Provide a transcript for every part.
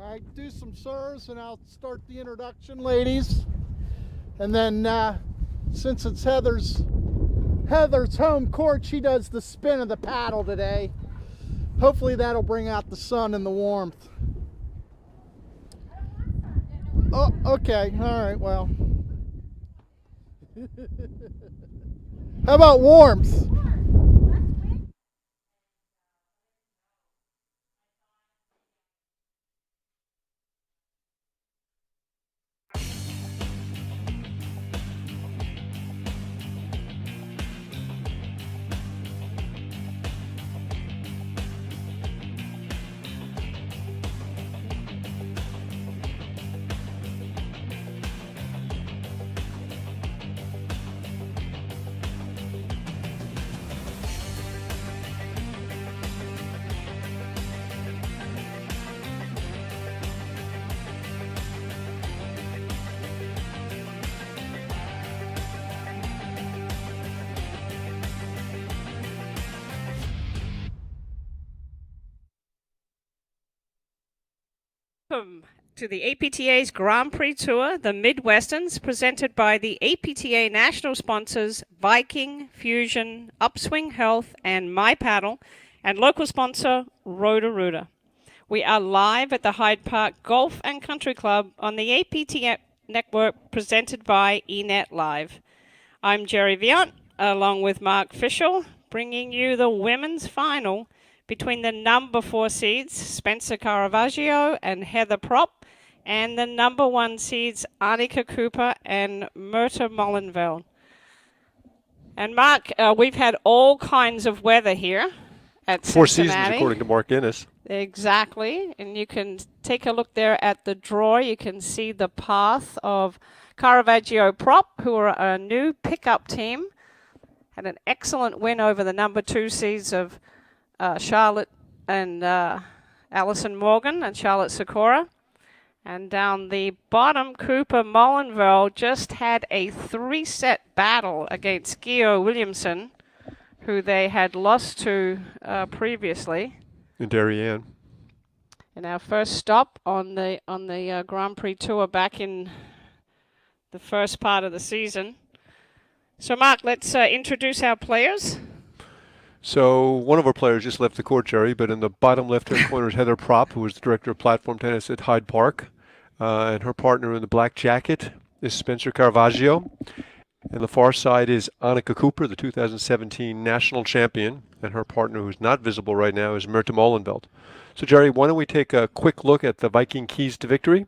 I do some serves and I'll start the introduction, ladies. And then since it's Heather's home court, she does the spin of the paddle today. Hopefully that'll bring out the sun and the warmth. Oh, okay. All right, well. How about warmth? Welcome to the APTA's Grand Prix Tour, the Midwesterns, presented by the APTA national sponsors Viking, Fusion, Upswing Health, and My Paddle, and local sponsor Rotorua. We are live at the Hyde Park Golf and Country Club on the APTA network, presented by eNet Live. I'm Jerry Viant, along with Mark Fischel, bringing you the women's final between the number 4 seeds, Spencer Caravaggio and Heather Prop, and the number 1 seeds, Annika Cooper and Myrta Mollenveld. And Mark, we've had all kinds of weather here at 4 Cincinnati. seasons, according to Mark Innes. Exactly, and you can take a look there at the draw. You can see the path of Caravaggio Prop, who are a new pickup team. Had an excellent win over the number 2 seeds of Charlotte and Allison Morgan and Charlotte Sikora. And down the bottom, Cooper Mollenveld just had a 3-set battle against Gio Williamson, who they had lost to previously. And Darien. And our first stop on the Grand Prix Tour back in the first part of the season. So Mark, let's introduce our players. So one of our players just left the court, Jerry, but in the bottom left-hand corner is Heather Prop, who is the director of platform tennis at Hyde Park. And her partner in the black jacket is Spencer Caravaggio. And the far side is Annika Cooper, the 2017 national champion. And her partner, who's not visible right now, is Myrta Mollenveld. So, Jerry, why don't we take a quick look at the Viking keys to victory?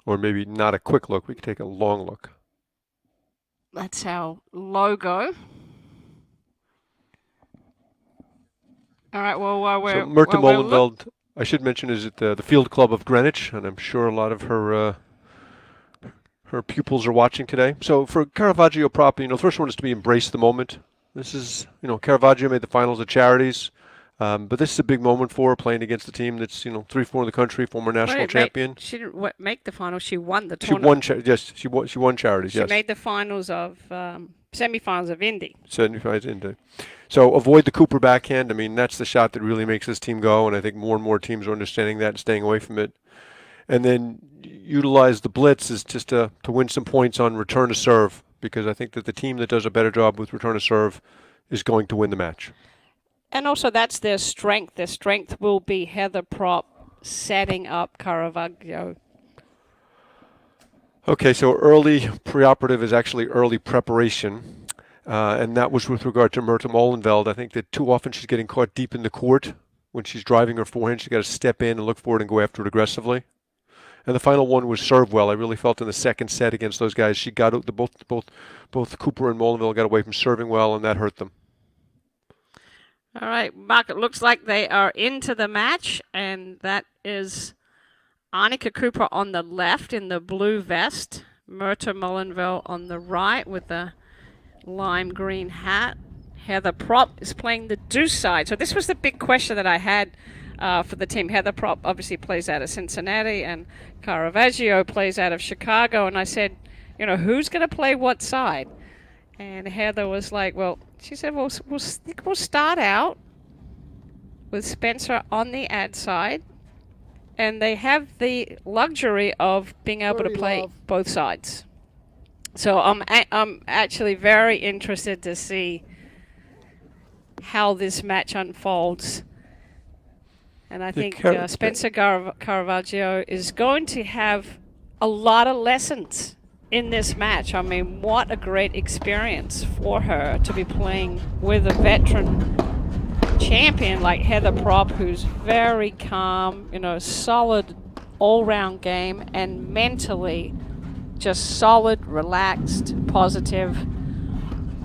Or maybe not a quick look, we can take a long look. That's our logo. All right, well, so Myrta Mollenveld, I should mention, is at the Field Club of Greenwich, and I'm sure a lot of her pupils are watching today. So for Caravaggio Prop, the first one is to embrace the moment. This is, Caravaggio made the finals at Charities. But this is a big moment for her, playing against a team that's, 3-4 in the country, former national champion. She didn't make the finals. She won the tournament. She won Charities, She made the finals of, semifinals of Indy. Semifinals Indy. So avoid the Cooper backhand. I mean, that's the shot that really makes this team go, and I think more and more teams are understanding that and staying away from it. And then utilize the blitz is just to win some points on return to serve, because I think that the team that does a better job with return to serve is going to win the match. And also that's their strength. Their strength will be Heather Prop setting up Caravaggio. Okay, so early preoperative is actually early preparation. And that was with regard to Myrta Mollenveld. I think that too often she's getting caught deep in the court. When she's driving her forehand, she's got to step in and look for it and go after it aggressively. And the final one was serve well. I really felt in the second set against those guys, she got both Cooper and Mollenveld got away from serving well, and that hurt them. All right, Mark, it looks like they are into the match, and that is Annika Cooper on the left in the blue vest, Myrta Mollenveld on the right with the lime green hat. Heather Prop is playing the deuce side. So this was the big question that I had for the team. Heather Prop obviously plays out of Cincinnati, and Caravaggio plays out of Chicago. And I said, who's going to play what side? And Heather was like, well, she said, we'll start out with Spencer on the ad side, and they have the luxury of being able to 30 play love. both sides. So I'm actually very interested to see how this match unfolds. And I think Spencer Caravaggio is going to have a lot of lessons in this match. I mean, what a great experience for her to be playing with a veteran champion like Heather Prop, who's very calm, solid all-round game, and mentally just solid, relaxed, positive.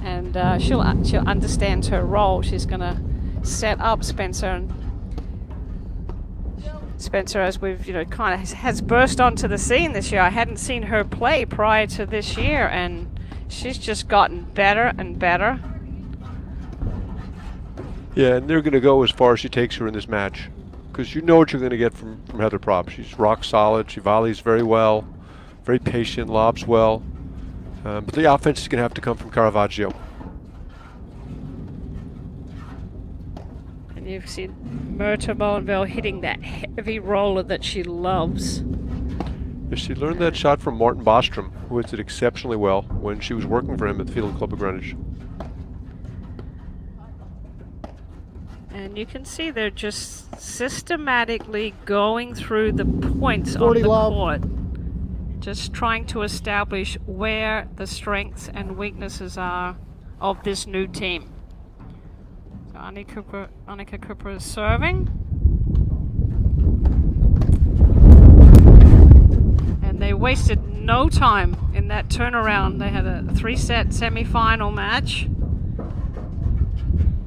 And she'll understand her role. She's going to set up Spencer, and Spencer, as we've kind of has burst onto the scene this year. I hadn't seen her play prior to this year, and she's just gotten better and better. Yeah, and they're going to go as far as she takes her in this match, because you know what you're going to get from Heather Prop. She's rock solid. She volleys very well, very patient, lobs well. But the offense is going to have to come from Caravaggio. And you've seen Myrta Molenville hitting that heavy roller that she loves. Yeah, she learned that shot from Martin Bostrom, who hits it exceptionally well when she was working for him at the Field Club of Greenwich. And you can see they're just systematically going through the points on the court. Just trying to establish where the strengths and weaknesses are of this new team. So Annika Cooper is serving. And they wasted no time in that turnaround. They had a 3-set semi-final match.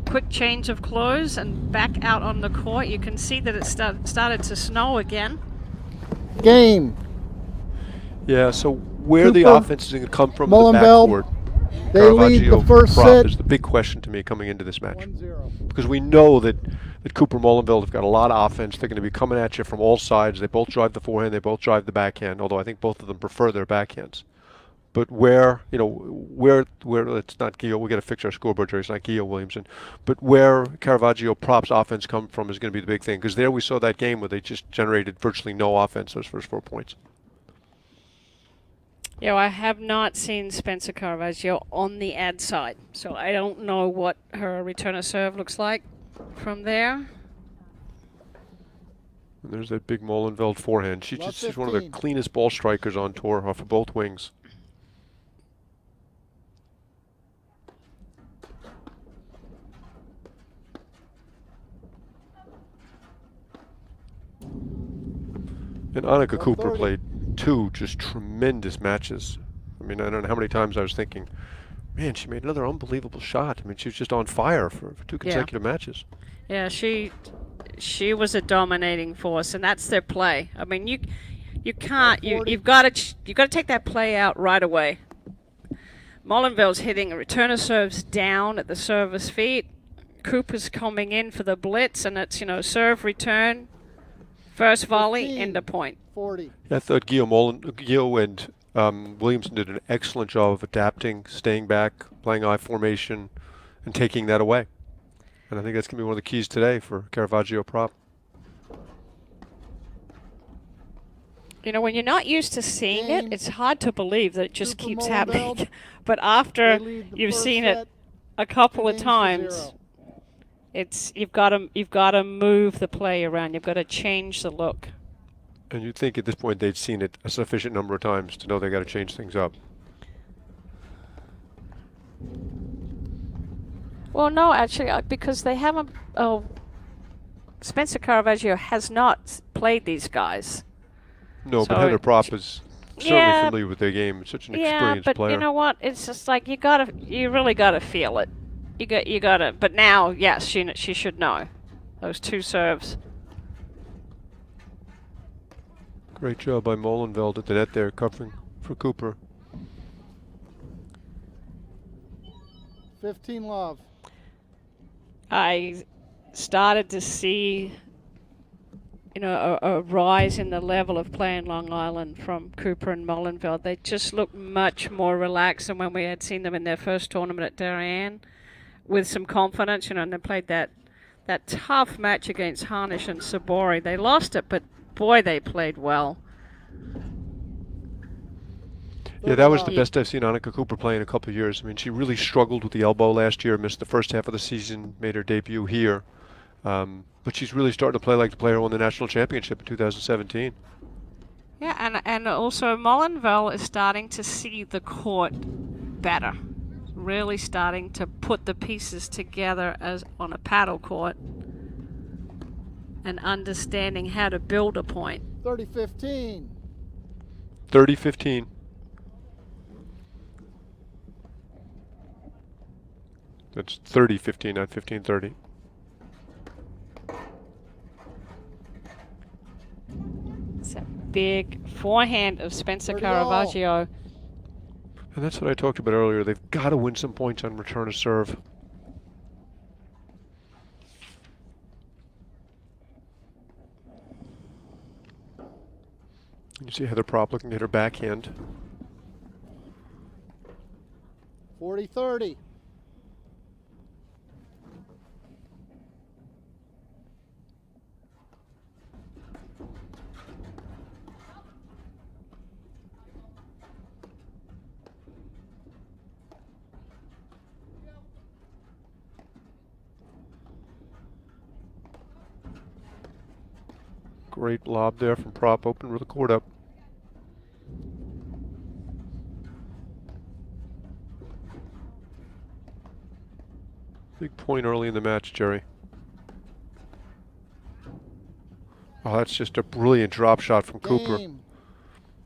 Quick change of clothes and back out on the court. You can see that it started to snow again. Game. Yeah, so where Cooper, the offense is going to come from in the Molenville, backcourt, they lead the first Prop set. is the big question to me coming into this match. 1-0. Because we know that Cooper Molenville have got a lot of offense. They're going to be coming at you from all sides. They both drive the forehand. They both drive the backhand, although I think both of them prefer their backhands. But where it's not Gio, we got to fix our scoreboard, Jerry. It's not Gio Williamson. But where Caravaggio Prop's offense come from is going to be the big thing. Because there we saw that game where they just generated virtually no offense those first 4 points. Yeah, I have not seen Spencer Caravaggio on the ad side, so I don't know what her return of serve looks like from there. And there's that big Molenveld forehand. She's one of the cleanest ball strikers on tour off of both wings. And Annika Cooper played 2 just tremendous matches. I mean, I don't know how many times I was thinking, man, she made another unbelievable shot. I mean, she was just on fire for 2 consecutive matches. Yeah, she was a dominating force, and that's their play. I mean, you can't you've got to take that play out right away. Molenville's hitting a return of serves down at the service feet. Cooper's coming in for the blitz, and it's serve return. First volley, 15, end of point. 40. I thought Gio and Williamson did an excellent job of adapting, staying back, playing I formation, and taking that away. And I think that's going to be one of the keys today for Caravaggio Prop. When you're not used to seeing it, it's hard to believe that it just Cooper keeps Molenville, happening. But after they lead the you've first seen set, it a couple of 2-0. times, you've got to move the play around. You've got to change the look. And you'd think at this point they'd seen it a sufficient number of times to know they got to change things up. Well, no, actually, because they haven't. Spencer Caravaggio has not played these guys. No, So but Heather Prop is certainly Yeah. familiar with their game. It's such an Yeah, experienced but player. you know what? It's just like you really gotta feel it. You gotta. But now, yes, she should know those 2 serves. Great job by Molenveld at the net there, covering for Cooper. 15 love. I started to see, a rise in the level of play in Long Island from Cooper and Molenveld. They just look much more relaxed than when we had seen them in their first tournament at Darien. with some confidence, and they played that tough match against Harnish and Sabori. They lost it, but boy, they played well. Yeah, that was the best I've seen Annika Cooper play in a couple of years. I mean, she really struggled with the elbow last year, missed the first half of the season, made her debut here. But she's really starting to play like the player who won the national championship in 2017. Yeah, and also Molinville is starting to see the court better. Really starting to put the pieces together as on a paddle court and understanding how to build a point. 30-15. 30-15. That's 30-15, not 15-30. It's a big forehand of Spencer 30 all. Caravaggio. And that's what I talked about earlier. They've got to win some points on return of serve. You see Heather Prop looking at her backhand. 40-30. Great lob there from Prop, open with the court up. Big point early in the match, Jerry. Oh, that's just a brilliant drop shot from Cooper. Game.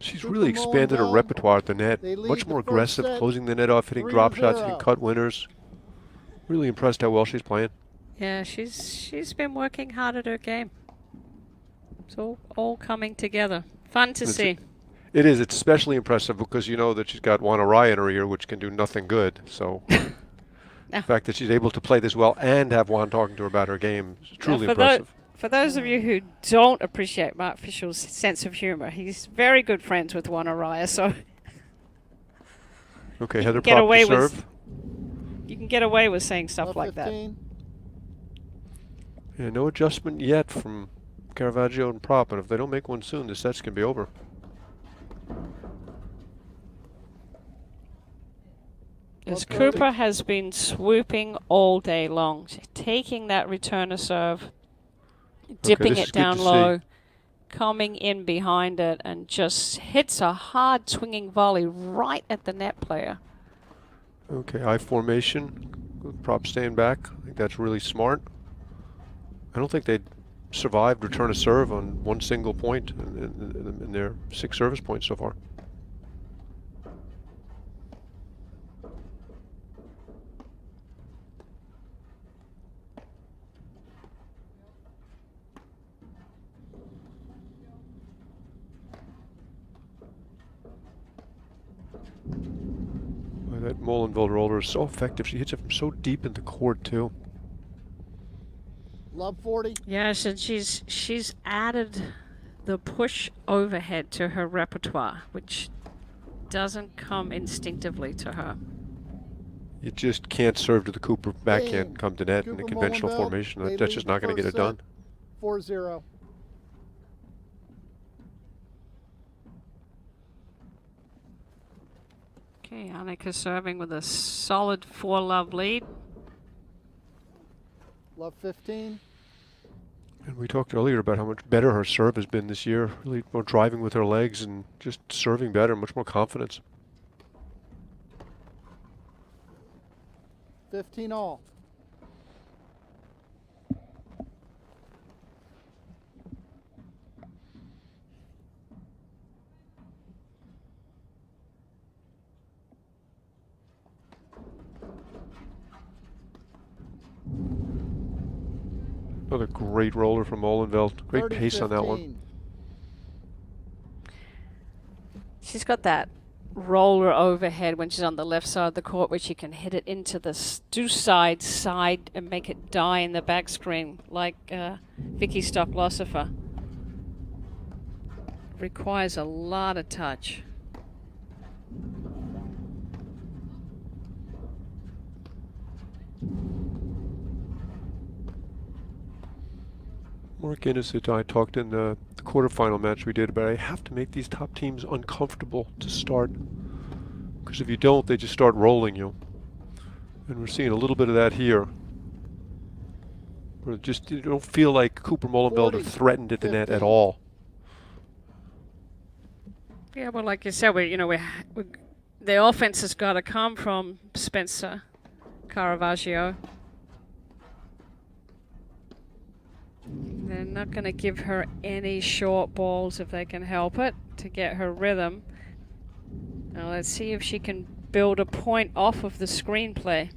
She's Cooper really expanded her Molinville, repertoire at the net. they lead Much more the first aggressive, set, closing the net off, hitting drop shots, 3-0. hitting cut winners. Really impressed how well she's playing. Yeah, she's been working hard at her game. It's all coming together. Fun to see. It is. It's especially impressive because you know that she's got Juana Raya in her ear, which can do nothing good. So the fact that she's able to play this well and have Juan talking to her about her game is truly impressive. For those of you who don't appreciate Mark Fisher's sense of humor, he's very good friends with Juana Raya, so Okay, Heather get Prop away to with serve. you can get away with saying stuff like that. 15. Yeah, no adjustment yet from Caravaggio and Prop, and if they don't make one soon, the sets can be over. As Okay. Cooper has been swooping all day long, taking that return of serve, dipping this is it good down to low, see. coming in behind it, and just hits a hard swinging volley right at the net player. Okay, I formation, with Prop staying back. I think that's really smart. I don't think they'd survived return of serve on one single point in their 6 service points so far. Boy, that Molinville roller is so effective. She hits it from so deep in the court too. Love 40. Yes, and she's added the push overhead to her repertoire, which doesn't come instinctively to her. You just can't serve to the Cooper backhand Game. and come to net in a Cooper conventional Molinville, formation. they That's lead just the not going to get first it done. set, 4-0. Okay, Annika serving with a solid 4-love lead. Love 15. And we talked earlier about how much better her serve has been this year. Really more driving with her legs and just serving better, much more confidence. 15 all. Another great roller from Molinville. Great pace on that one. 30-15. She's got that roller overhead when she's on the left side of the court where she can hit it into the side and make it die in the back screen like Vicky Stoklossifer. Requires a lot of touch. Mark Innes and I talked in the quarterfinal match we did about I have to make these top teams uncomfortable to start. Because if you don't, they just start rolling you. And we're seeing a little bit of that here. Where just you don't feel like Cooper Mullenveld are threatened at the net at all. Yeah, well, like you said, the offense has got to come from Spencer Caravaggio. They're not going to give her any short balls if they can help it to get her rhythm. Now let's see if she can build a point off of the screenplay.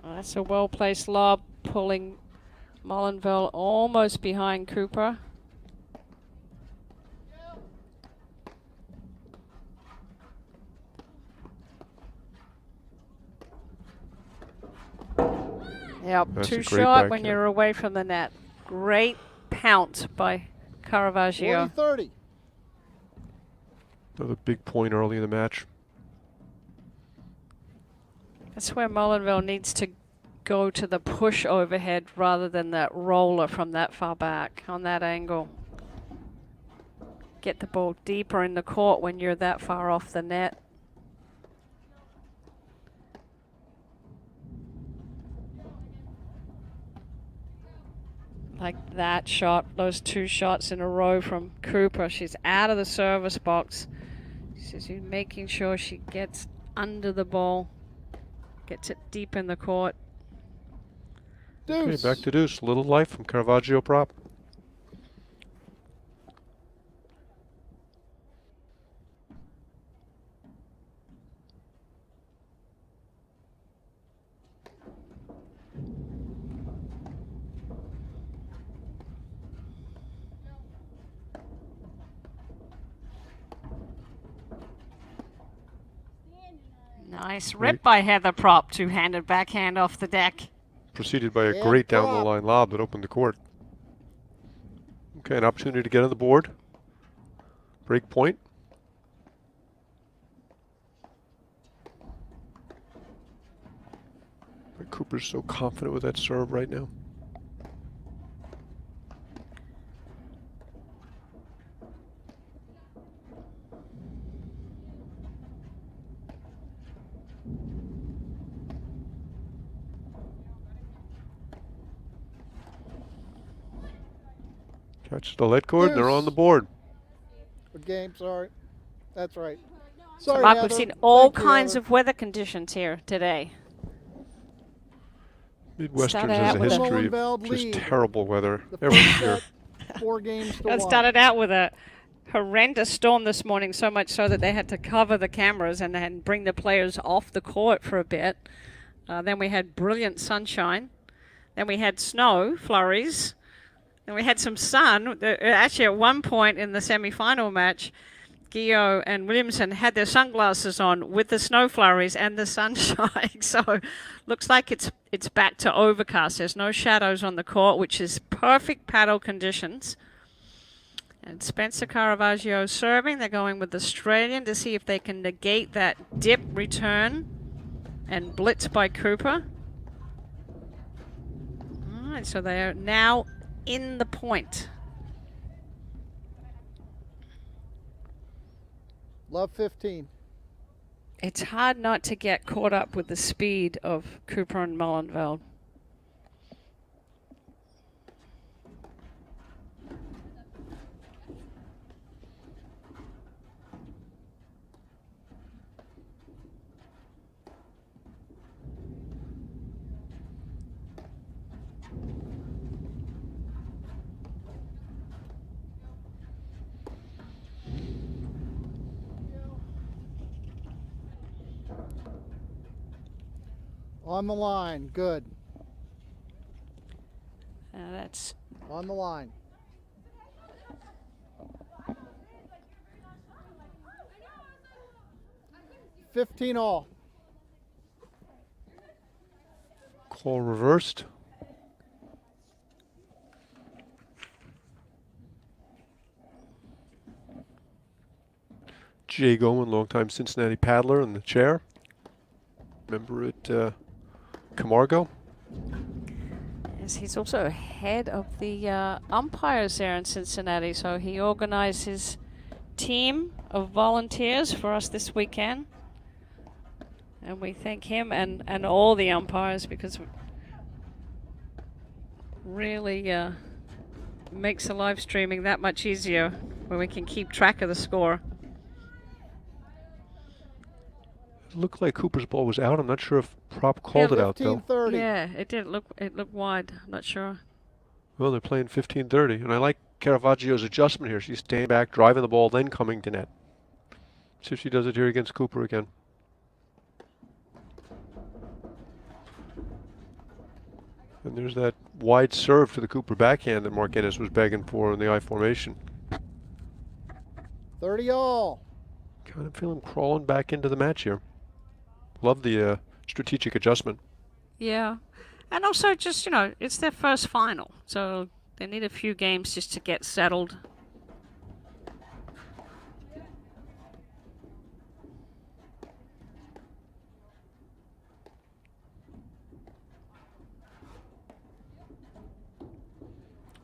Well, that's a well-placed lob, pulling Mullenveld almost behind Cooper. Yep, too short when you're away from the net. Great pounce by Caravaggio. 40-30. Another big point early in the match. That's where Mullenveld needs to go to the push overhead rather than that roller from that far back on that angle. Get the ball deeper in the court when you're that far off the net. Like that shot, those two shots in a row from Cooper. She's out of the service box. She's making sure she gets under the ball, gets it deep in the court. Okay, back to deuce. Little life from Caravaggio prop. Nice rip by Heather Prop, two-handed backhand off the deck. Preceded by a great down-the-line lob that opened the court. Okay, an opportunity to get on the board. Break point. Cooper's so confident with that serve right now. Catch the lead cord, and they're on the board. Good game, sorry. That's right. So Sorry, Mark, Heather. we've seen all Thank you, kinds Heather. of weather conditions here today. Midwesterns has a history of just terrible weather every year. 4 games to It 1. started out with a horrendous storm this morning, so much so that they had to cover the cameras and then bring the players off the court for a bit. Then we had brilliant sunshine. Then we had snow flurries. Then we had some sun. Actually, at one point in the semi-final match, Gio and Williamson had their sunglasses on with the snow flurries and the sunshine. So looks like it's back to overcast. There's no shadows on the court, which is perfect paddle conditions. And Spencer Caravaggio serving. They're going with Australian to see if they can negate that dip return and blitz by Cooper. All right, so they are now in the point. Love 15. It's hard not to get caught up with the speed of Cooper and Mullenveld. On the line, good. That's on the line. $15 all. Call reversed. Jay Gowen, longtime Cincinnati paddler, in the chair. Member at Camargo. Yes, he's also head of the umpires there in Cincinnati, so he organized his team of volunteers for us this weekend. And we thank him and all the umpires, because it really makes the live streaming that much easier when we can keep track of the score. It looked like Cooper's ball was out. I'm not sure if Prop called it out, though. 15-30. Yeah, it did look wide. I'm not sure. Well, they're playing 15-30, and I like Caravaggio's adjustment here. She's staying back, driving the ball, then coming to net. See if she does it here against Cooper again. And there's that wide serve to the Cooper backhand that Mark Ennis was begging for in the I formation. 30 all. Kind of feel him crawling back into the match here. Love the strategic adjustment. Yeah. And also just, it's their first final, so they need a few games just to get settled.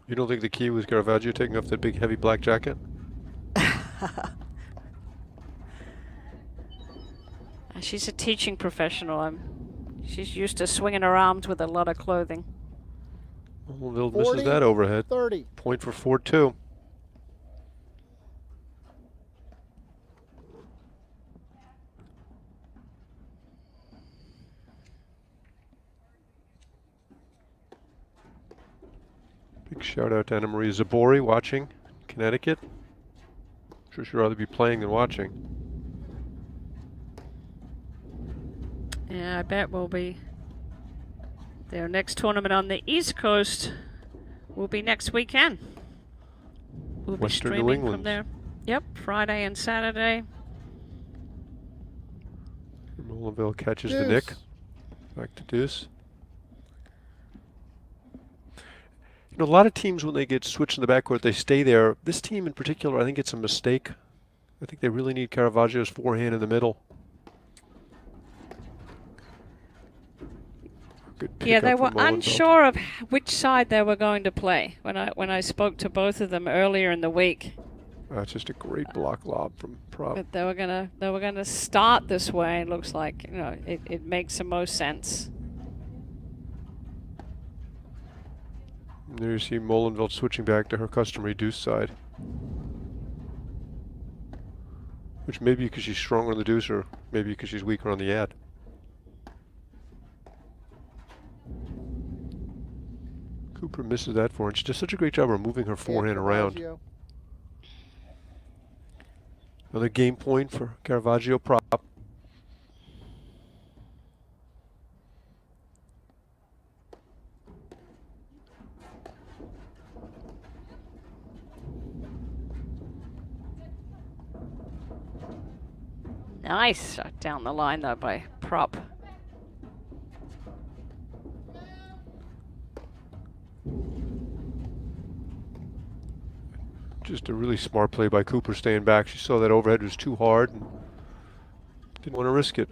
You don't think the key was Caravaggio taking off that big heavy black jacket? She's a teaching professional. She's used to swinging her arms with a lot of clothing. Well, misses that overhead. 30. Point for Ford, too. Big shout out to Anna Marie Zabori watching Connecticut. I'm sure she'd rather be playing than watching. Yeah, I bet we'll be. Their next tournament on the East Coast will be next weekend. We'll be Western New streaming England. from there. Yep, Friday and Saturday. Mullenville catches the Deuce. nick. Back to deuce. A lot of teams, when they get switched in the backcourt, they stay there. This team in particular, I think it's a mistake. I think they really need Caravaggio's forehand in the middle. Good pick Yeah, up they from were Mullenveld. unsure of which side they were going to play when I spoke to both of them earlier in the week. That's just a great block lob from Prop. But they were gonna start this way. It looks like it makes the most sense. And there you see Mullenveld switching back to her customary deuce side. Which may be because she's stronger on the deuce, or maybe because she's weaker on the ad. Cooper misses that forehand. She does such a great job of moving her forehand around. Caravaggio. Another game point for Caravaggio Prop. Nice shot down the line though by Prop. Just a really smart play by Cooper staying back. She saw that overhead was too hard and didn't want to risk it.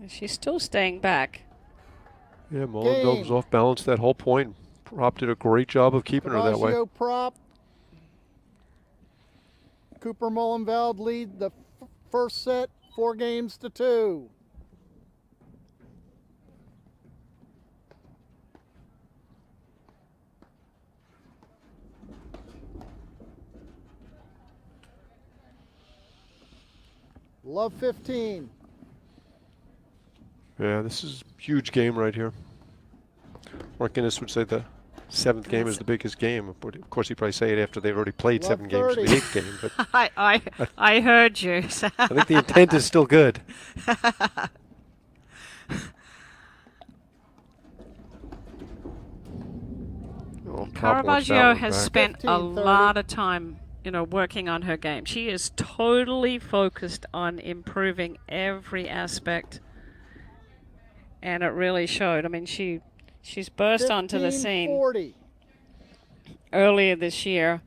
She's still staying back. Yeah, Mullenveld was off balance that whole point. Prop did a great job of keeping her that way. Caravaggio Prop. Cooper Mullenveld lead the first set 4-2. Love 15. Yeah, this is a huge game right here. Mark Guinness would say the 7th game is the biggest game. But of course, he'd probably say it after they've already played Love 7 games in the 8th game. But I heard you. I think the intent is still good. Oh, Prop wants that Caravaggio one has back. spent a 15-30. lot of time, working on her game. She is totally focused on improving every aspect, and it really showed. I mean, she's burst onto the scene, 40. earlier this year.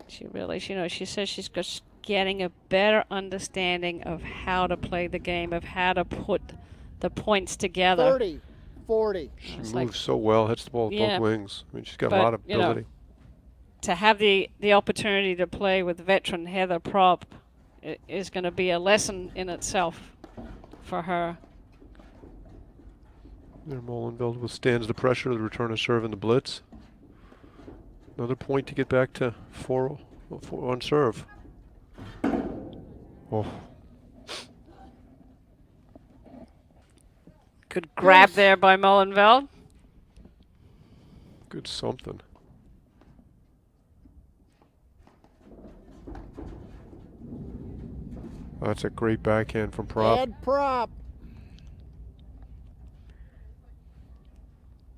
She really, she says she's just getting a better understanding of how to play the game, of how to put the points together. 30, 40. She moves so well, hits the ball with both wings. I mean, she's got a lot of ability. To have the opportunity to play with veteran Heather Prop is going to be a lesson in itself for her. There, Molenveld withstands the pressure of the return of serve and the blitz. Another point to get back to 4 on serve. Oh. Good grab there by Molenveld. Good something. That's a great backhand from Prop. Bad Prop.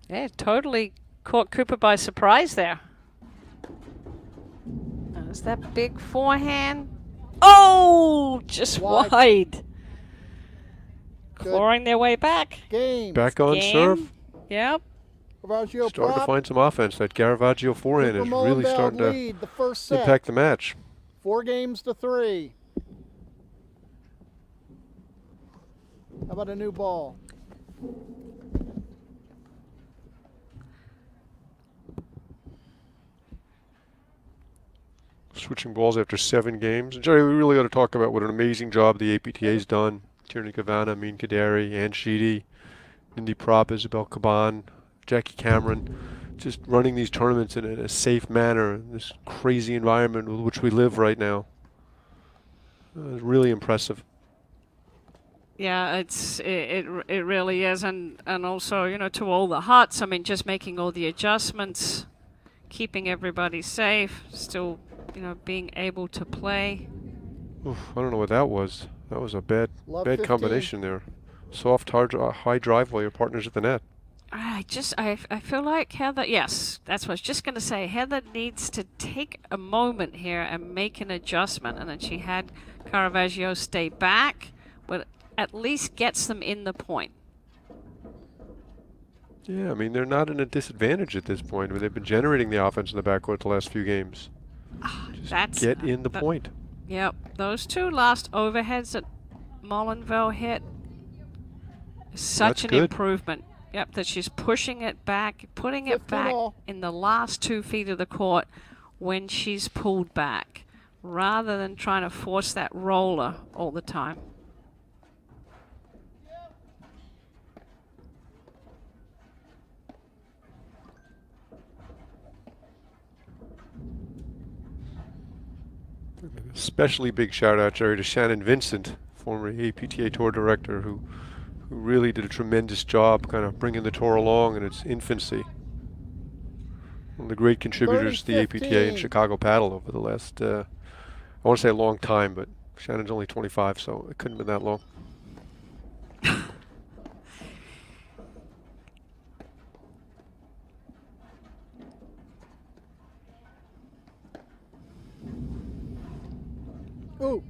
Yeah, totally caught Cooper by surprise there. There's that big forehand. Oh, just wide. Clawing their way back. Game. Back on serve. Yep. Caravaggio Starting to Prop. find some offense. That Caravaggio forehand is really starting to lead the first set. impact the match. 4 games to 3. How about a new ball? Switching balls after 7 games. And Jerry, we really ought to talk about what an amazing job the APTA's done. Tierney Cavana, Amin Kaderi, Ann Sheedy, Mindy Prop, Isabel Caban, Jackie Cameron, just running these tournaments in a safe manner in this crazy environment with which we live right now. It's really impressive. Yeah, it really is, and also to all the huts. I mean, just making all the adjustments, keeping everybody safe, still being able to play. Oof, I don't know what that was. That was a bad 15. combination there. Soft, hard, high drive while your partner's at the net. I feel like Heather, yes, that's what I was just going to say. Heather needs to take a moment here and make an adjustment. And then she had Caravaggio stay back, but at least gets them in the point. Yeah, I mean, they're not in a disadvantage at this point. I mean, they've been generating the offense in the backcourt the last few games. Just get in the point. Yep, those 2 last overheads that Molenveld hit, such an improvement. Yep, that she's pushing it back, putting it back in the last 2 feet of the court when she's pulled back, rather than trying to force that roller all the time. Especially big shout out, Jerry, to Shannon Vincent, former APTA Tour director, who really did a tremendous job kind of bringing the tour along in its infancy. One of the great contributors to the APTA and Chicago Paddle over the last, I want to say a long time, but Shannon's only 25, so it couldn't have been that long. Ooh.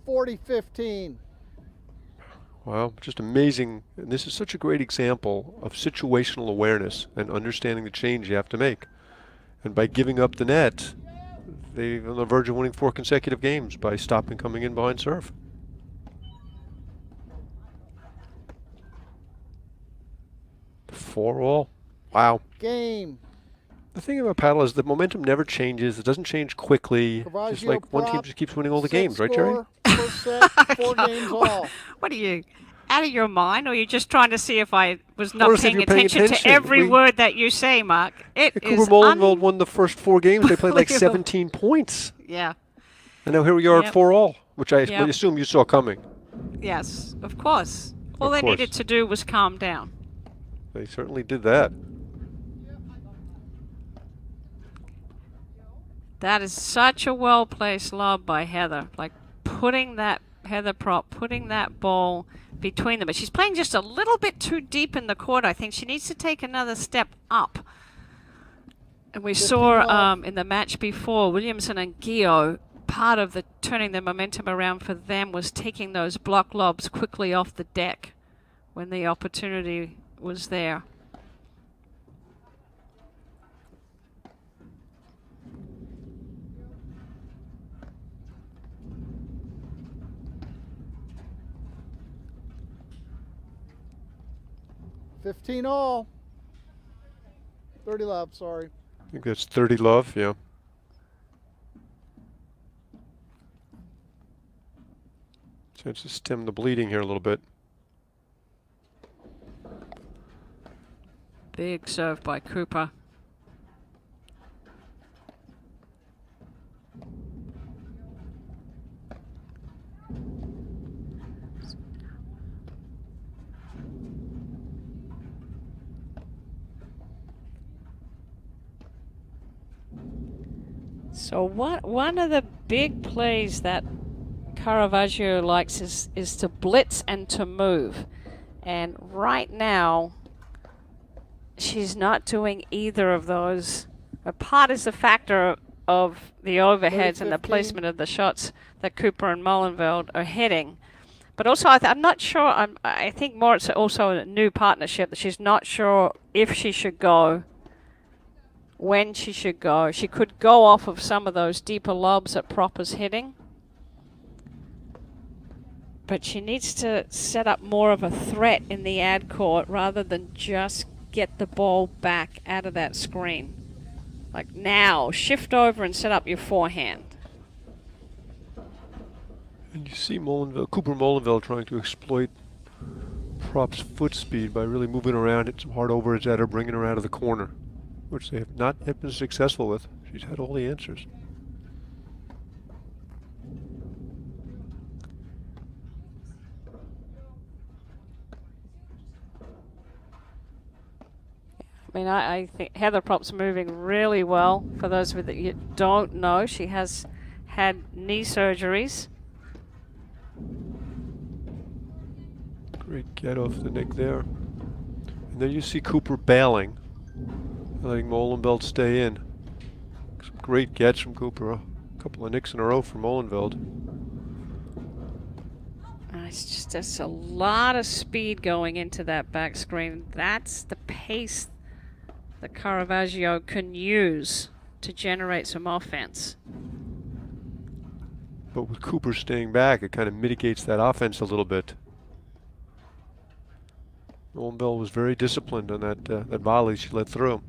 $40-15. Wow, just amazing. And this is such a great example of situational awareness and understanding the change you have to make. And by giving up the net, they're on the verge of winning 4 consecutive games by stopping coming in behind serve. Four all. Wow. Game. The thing about paddle is the momentum never changes. It doesn't change quickly. Just like one team just keeps winning all the games, right, Jerry? First set, 4 games all. What are you, out of your mind, or are you just trying to see if I was not paying paying attention to every word that you say, Mark? It is Cooper Molenveld won the first 4 games. They played like 17 points. Yeah. And now here we are at 4 all, which I assume you saw coming. Yes, of course. All they needed to do was calm down. They certainly did that. That is such a well-placed lob by Heather. Like putting that, Heather Prop, putting that ball between them. But she's playing just a little bit too deep in the court. I think she needs to take another step up. And we saw in the match before, Williamson and Gio part of the turning the momentum around for them was taking those block lobs quickly off the deck when the opportunity was there. $15 all. 30 love, sorry. I think that's 30 love, yeah. Chance to stem the bleeding here a little bit. Big serve by Cooper. So one of the big plays that Caravaggio likes is to blitz and to move. And right now, she's not doing either of those. A part is the factor of the overheads and the placement of the shots that Cooper and Molenveld are hitting. But also, I'm not sure. I think more it's also a new partnership that she's not sure if she should go, when she should go. She could go off of some of those deeper lobs that Prop is hitting. But she needs to set up more of a threat in the ad court rather than just get the ball back out of that screen. Like now, shift over and set up your forehand. And you see Cooper Molenveld trying to exploit Prop's foot speed by really moving around, hit some hard overheads at her, bringing her out of the corner, which they have not been successful with. She's had all the answers. I mean, I think Heather Prop's moving really well. For those of you that don't know, she has had knee surgeries. Great get off the nick there. And then you see Cooper bailing, letting Molenveld stay in. Some great gets from Cooper. A couple of nicks in a row for Molenveld. It's just there's a lot of speed going into that back screen. That's the pace that Caravaggio can use to generate some offense. But with Cooper staying back, it kind of mitigates that offense a little bit. Molenveld was very disciplined on that volley she let through.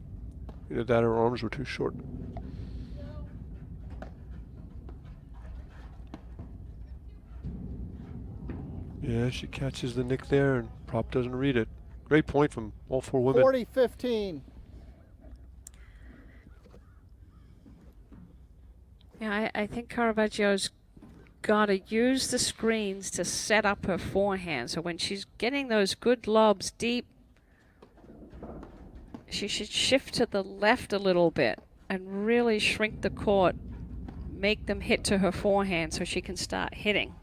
Either that or her arms were too short. Yeah, she catches the nick there and Prop doesn't read it. Great point from all four women. 40-15. Yeah, I think Caravaggio's got to use the screens to set up her forehand. So when she's getting those good lobs deep, she should shift to the left a little bit and really shrink the court, make them hit to her forehand so she can start hitting.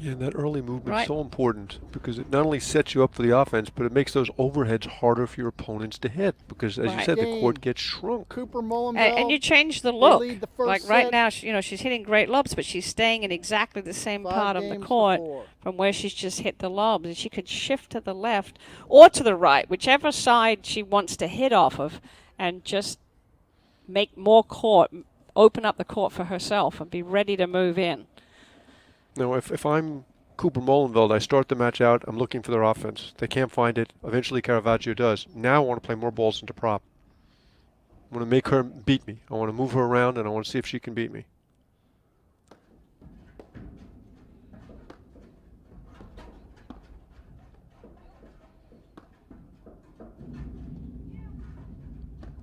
Yeah, and that early movement is so important because it not only sets you up for the offense, but it makes those overheads harder for your opponents to hit because, as you said, the court gets shrunk. Cooper Molenveld. And you change the look. Like right set. now, she's hitting great lobs, but she's staying in exactly the same part of the court from where she's just hit the lobs. And she could shift to the left or to the right, whichever side she wants to hit off of, and just make more court, open up the court for herself and be ready to move in. Now, if I'm Cooper Molenveld, I start the match out, I'm looking for their offense. They can't find it. Eventually, Caravaggio does. Now I want to play more balls into Prop. I want to make her beat me. I want to move her around, and I want to see if she can beat me.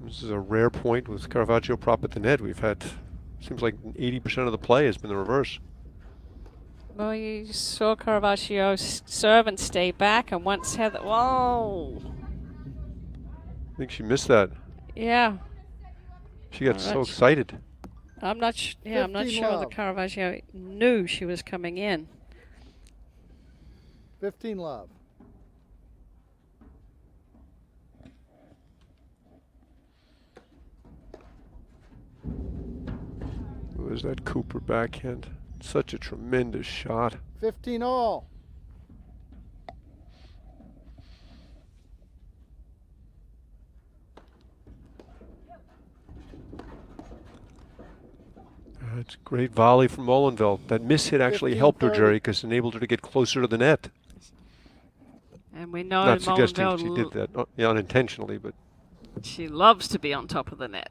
This is a rare point with Caravaggio Prop at the net. We've had, seems like 80% of the play has been the reverse. Well, you saw Caravaggio serve and stay back, and once Heather, whoa! I think she missed that. Yeah. She got so excited. I'm not sure that Caravaggio knew she was coming in. 15 love. was that Cooper backhand. Such a tremendous shot. 15 all. That's a great volley from Molenveld. That miss hit actually helped her, 15-30. Jerry, because it enabled her to get closer to the net. And we know Not suggesting Molenveld, she did that unintentionally, but she loves to be on top of the net.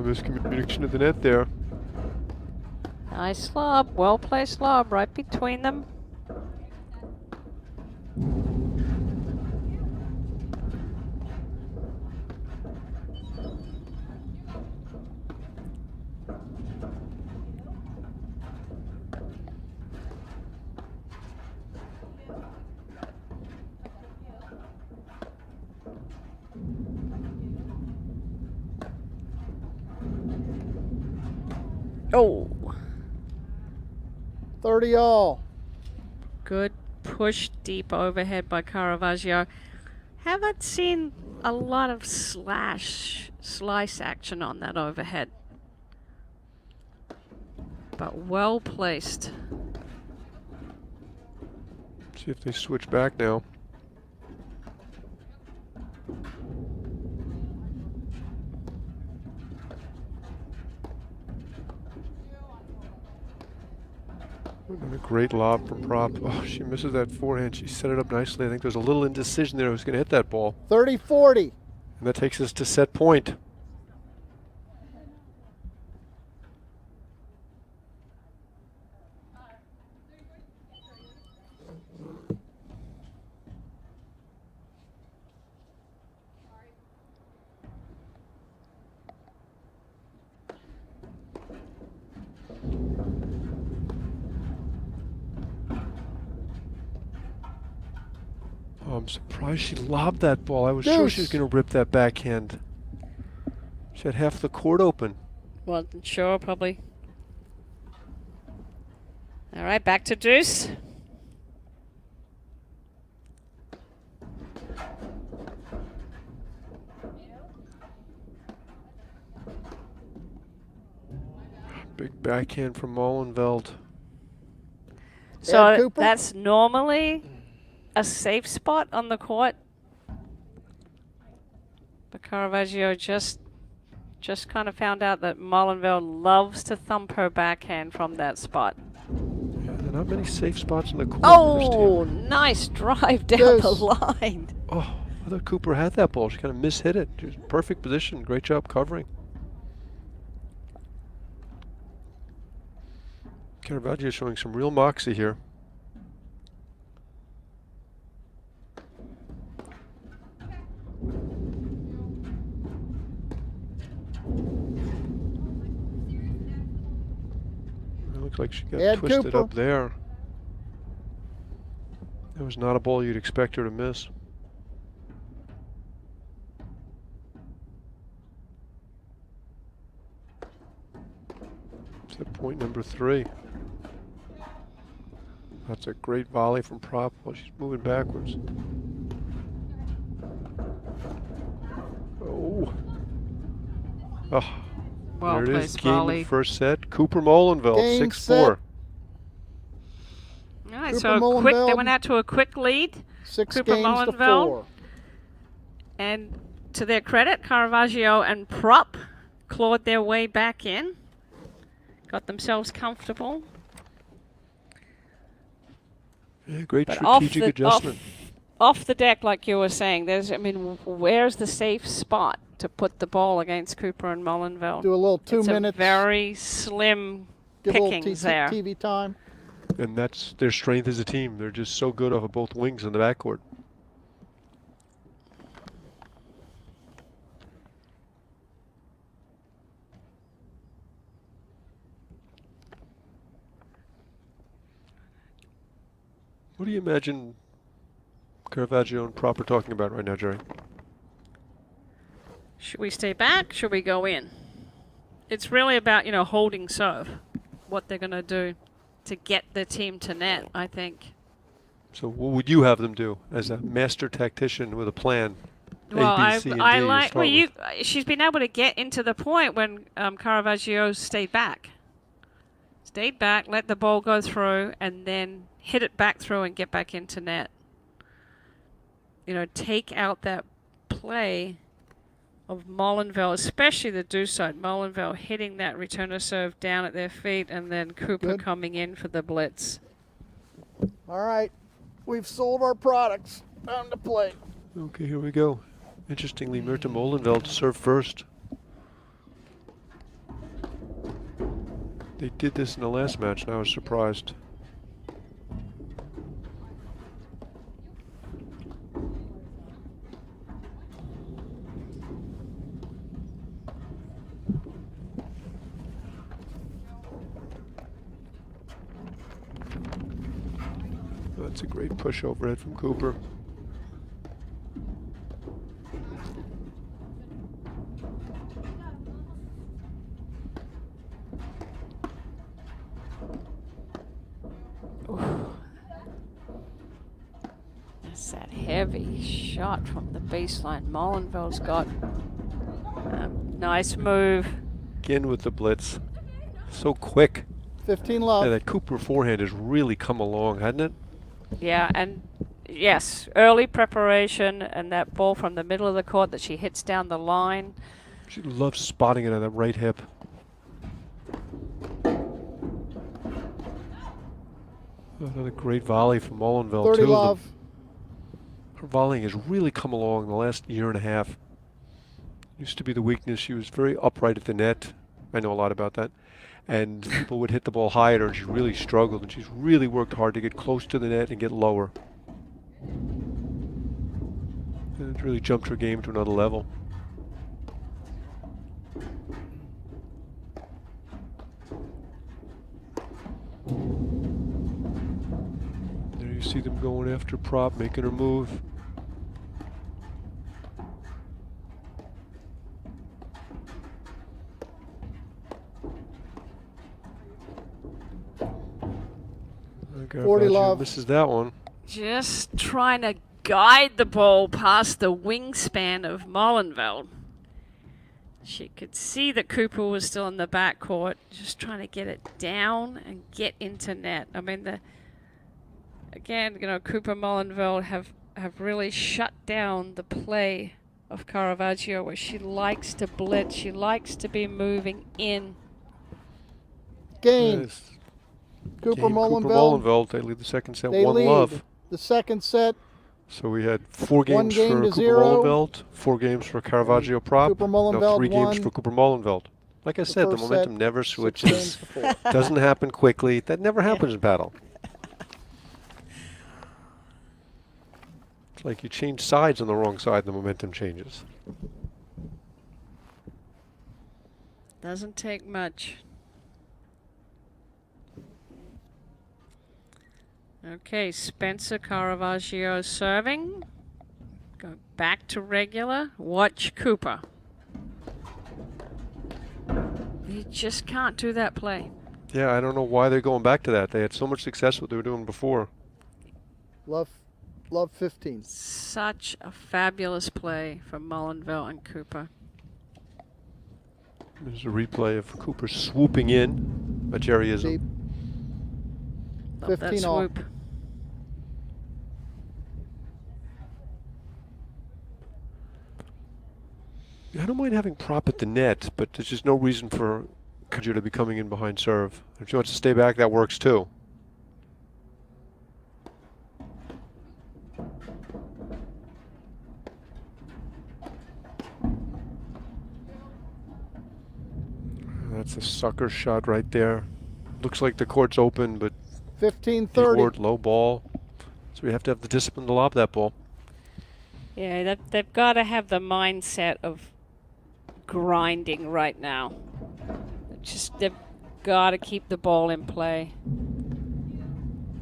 miscommunication at the net there. Nice lob, well placed lob right between them. Oh, 30 all. good push deep overhead by Caravaggio. Haven't seen a lot of slice action on that overhead, but well placed. See if they switch back now. And a great lob from Prop. Oh, she misses that forehand. She set it up nicely. I think there's a little indecision there who's going to hit that ball. 30-40. And that takes us to set point. Oh, I'm surprised she lobbed that ball. I was sure she was going to rip that backhand. She had half the court open. Wasn't sure, probably. All right, back to deuce. Big backhand from Molenveld. So Cooper? that's normally a safe spot on the court. But Caravaggio just kind of found out that Molenveld loves to thump her backhand from that spot. Yeah, there are not many safe spots in the court. Oh, nice drive down the Deuce. line. Oh, I thought Cooper had that ball. She kind of mishit it. She was in perfect position. Great job covering. Caravaggio showing some real moxie here. It looks like she got Ed twisted Cooper. up there. That was not a ball you'd expect her to miss. Set point number 3. That's a great volley from Prop while she's moving backwards. Oh. Oh. Well There it is. placed Game volley. of first set. Cooper Molenveld, Game 6-4. set. All right, Cooper so they Molenveld. went out to a quick lead. 6 Cooper games to Molenveld. 4. And to their credit, Caravaggio and Prop clawed their way back in. Got themselves comfortable. Yeah, great But strategic adjustment. off the deck, like you were saying, where's the safe spot to put the ball against Cooper and Molenveld? Do a little 2 It's minutes. a very slim Give a little pickings there. TV time. And that's their strength as a team. They're just so good off of both wings in the backcourt. What do you imagine Caravaggio and Prop are talking about right now, Jerry? Should we stay back? Should we go in? It's really about, holding serve. What they're going to do to get the team to net, I think. So what would you have them do as a master tactician with a plan? Well, A, B, C, and D I to like. start Well, with? she's been able to get into the point when Caravaggio stayed back. Stayed back, let the ball go through, and then hit it back through and get back into net. Take out that play of Molenville, especially the deuce side. Molenville hitting that returner serve down at their feet, and then Cooper Good. coming in for the blitz. All right, we've sold our products. Time to play. Okay, here we go. Interestingly, Mirta Molenveld to serve first. They did this in the last match, and I was surprised. That's a great push overhead from Cooper. That's that heavy shot from the baseline. Molenvelde's got a nice move. Again with the blitz. So quick. 15 love. Yeah, that Cooper forehand has really come along, hasn't it? Yeah, and yes, early preparation and that ball from the middle of the court that she hits down the line. She loves spotting it on that right hip. Another great volley from Molenveld, 30 too. love. Her volleying has really come along in the last year and a half. Used to be the weakness. She was very upright at the net. I know a lot about that. And people would hit the ball high at her, and she really struggled. And she's really worked hard to get close to the net and get lower. And it's really jumped her game to another level. There you see them going after prop, making her move. Okay, 40 love. Misses that one. Just trying to guide the ball past the wingspan of Molenvelde. She could see that Cooper was still in the backcourt, just trying to get it down and get into net. I mean, again, Cooper Molenvelde have really shut down the play of Caravaggio, where she likes to blitz. She likes to be moving in. Game. Yes. Cooper Game Molenvelde. Molenvelde. They lead the second set They 1 lead love. the second set. So we had 4 games 1 game for to Cooper 0. Molenveld, 4 games for Caravaggio prop. Cooper No, Molenvelde 3 games won for Cooper Molenveld. Like I said, the first momentum set, never 6 switches. games to 4. Doesn't happen quickly. That never happens in paddle. It's like you change sides on the wrong side, the momentum changes. Doesn't take much. Okay, Spencer Caravaggio serving. Go back to regular. Watch Cooper. You just can't do that play. Yeah, I don't know why they're going back to that. They had so much success with what they were doing before. Love 15. Such a fabulous play from Molenville and Cooper. There's a replay of Cooper swooping in, a Jerryism. Deep. Love that 15 all. swoop. I don't mind having prop at the net, but there's just no reason for Kajira to be coming in behind serve. If she wants to stay back, that works too. That's a sucker shot right there. Looks like the court's open, but 15-30. Ward, low ball. So we have to have the discipline to lob that ball. Yeah, they've got to have the mindset of grinding right now. They've got to keep the ball in play.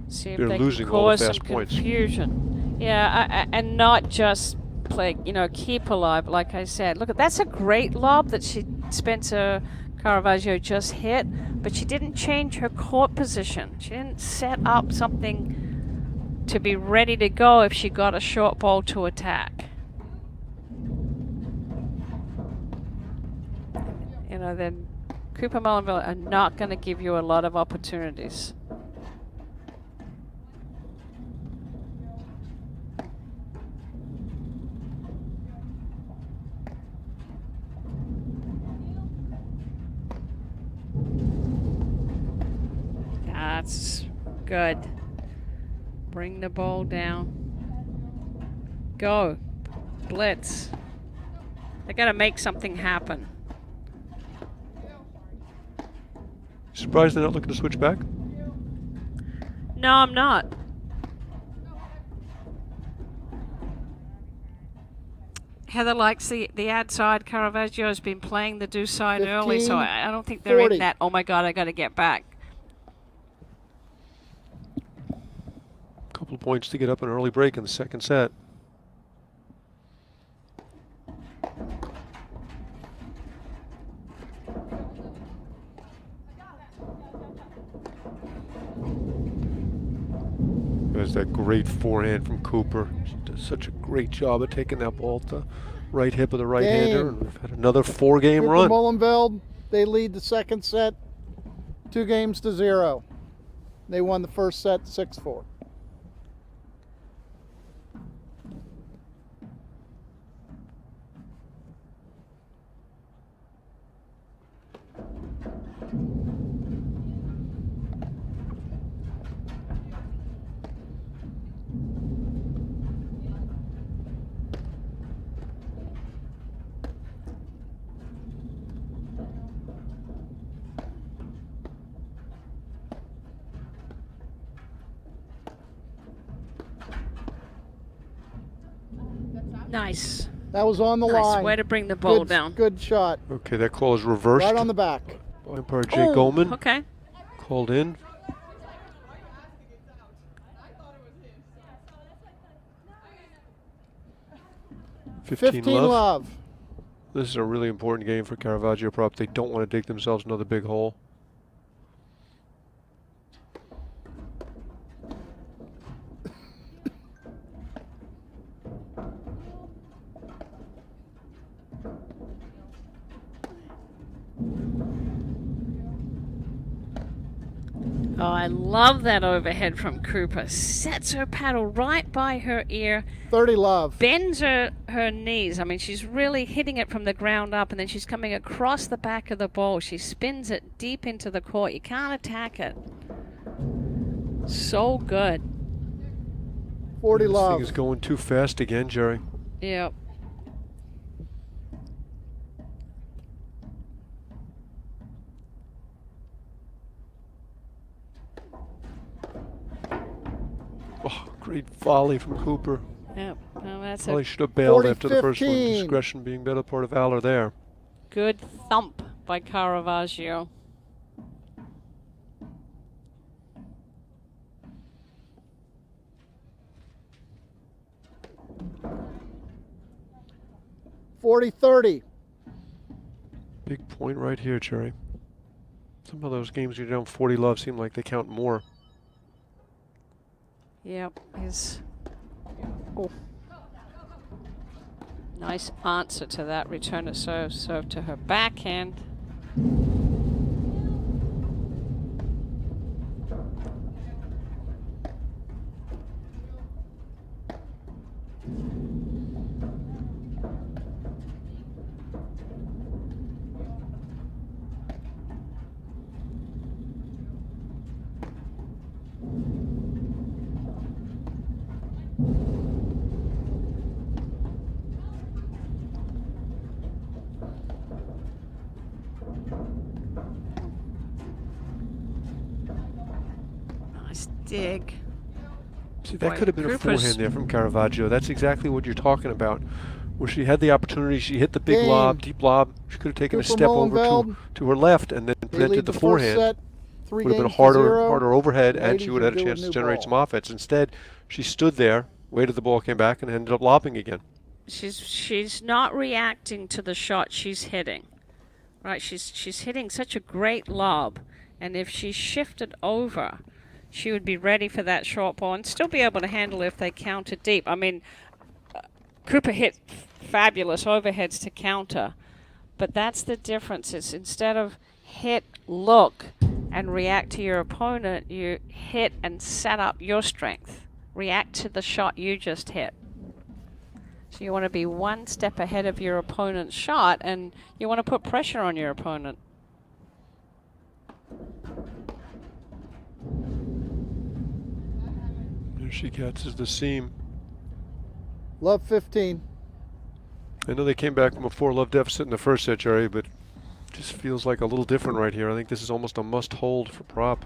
See if They're they losing can all the cause some fast points. confusion. Yeah, and not just play, you know, keep alive, like I said. Look, that's a great lob that Spencer Caravaggio just hit, but she didn't change her court position. She didn't set up something to be ready to go if she got a short ball to attack. You know, then Cooper Mullenville are not going to give you a lot of opportunities. That's good. Bring the ball down. Go. Blitz. They got to make something happen. Surprised they're not looking to switch back? No, I'm not. Heather likes the ad side. Caravaggio has been playing the do side early, so I don't think they're 40. in that, oh my God, I got to get back. Couple of points to get up an early break in the second set. There's that great forehand from Cooper. She does such a great job of taking that ball to right hip of the right-hander. And we've had another 4-game run. Mullenveld, they lead the second set 2-0. They won the first set 6-4. Nice. That was on the Nice line. way to bring the ball down. Good shot. Okay, that call is reversed. Right on the back. Umpire Jay Goldman Okay. called in. $15 love. This is a really important game for Caravaggio prop. They don't want to dig themselves another big hole. Oh, I love that overhead from Cooper. Sets her paddle right by her ear. 30 love. Bends her knees. I mean, she's really hitting it from the ground up, and then she's coming across the back of the ball. She spins it deep into the court. You can't attack it. So good. 40 This love. thing is going too fast again, Jerry. Yep. Oh, great volley from Cooper. Yep. Well, that's Probably a should have bailed 40, after the first one. 15. Discretion being better part of valor there. good thump by Caravaggio. $40-30. Big point right here, Jerry. Some of those games you're down 40 love seem like they count more. Yep, his nice answer to that return of serve to her backhand. Nice dig. See, that Boy, could have been a Cooper's- forehand there from Caravaggio. That's exactly what you're talking about. Where she had the opportunity, she hit the big Game. lob, deep lob. She could have taken a Cooper step over Mullenveld. to her left and then They presented lead the the forehand. first set, 3 Would have been a games to harder 0. overhead, and Ladies, she would have had a you're chance due to a new generate ball. some offense. Instead, she stood there, waited the ball came back, and ended up lobbing again. she's not reacting to the shot she's hitting. Right? She's hitting such a great lob, and if she shifted over, she would be ready for that short ball and still be able to handle if they counter deep. I mean, Cooper hit fabulous overheads to counter, but that's the difference. It's instead of hit, look, and react to your opponent, you hit and set up your strength. React to the shot you just hit. So you want to be one step ahead of your opponent's shot, and you want to put pressure on your opponent. There she catches the seam. Love 15. I know they came back from a 4-love deficit in the first set, Jerry, but just feels like a little different right here. I think this is almost a must-hold for prop.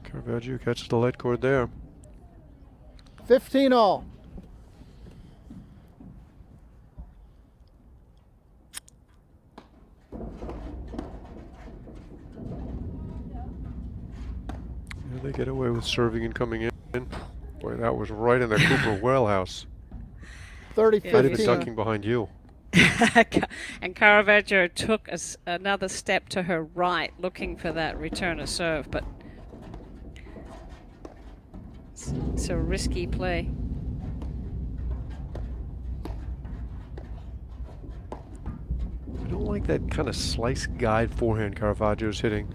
Caravaggio catches the light cord there. 15 all. Yeah, they get away with serving and coming in. Boy, that was right in the Cooper wellhouse. 30, Yeah, Not even 15. ducking behind you. And Caravaggio took another step to her right, looking for that return of serve, but it's a risky play. I don't like that kind of slice guide forehand Caravaggio's hitting.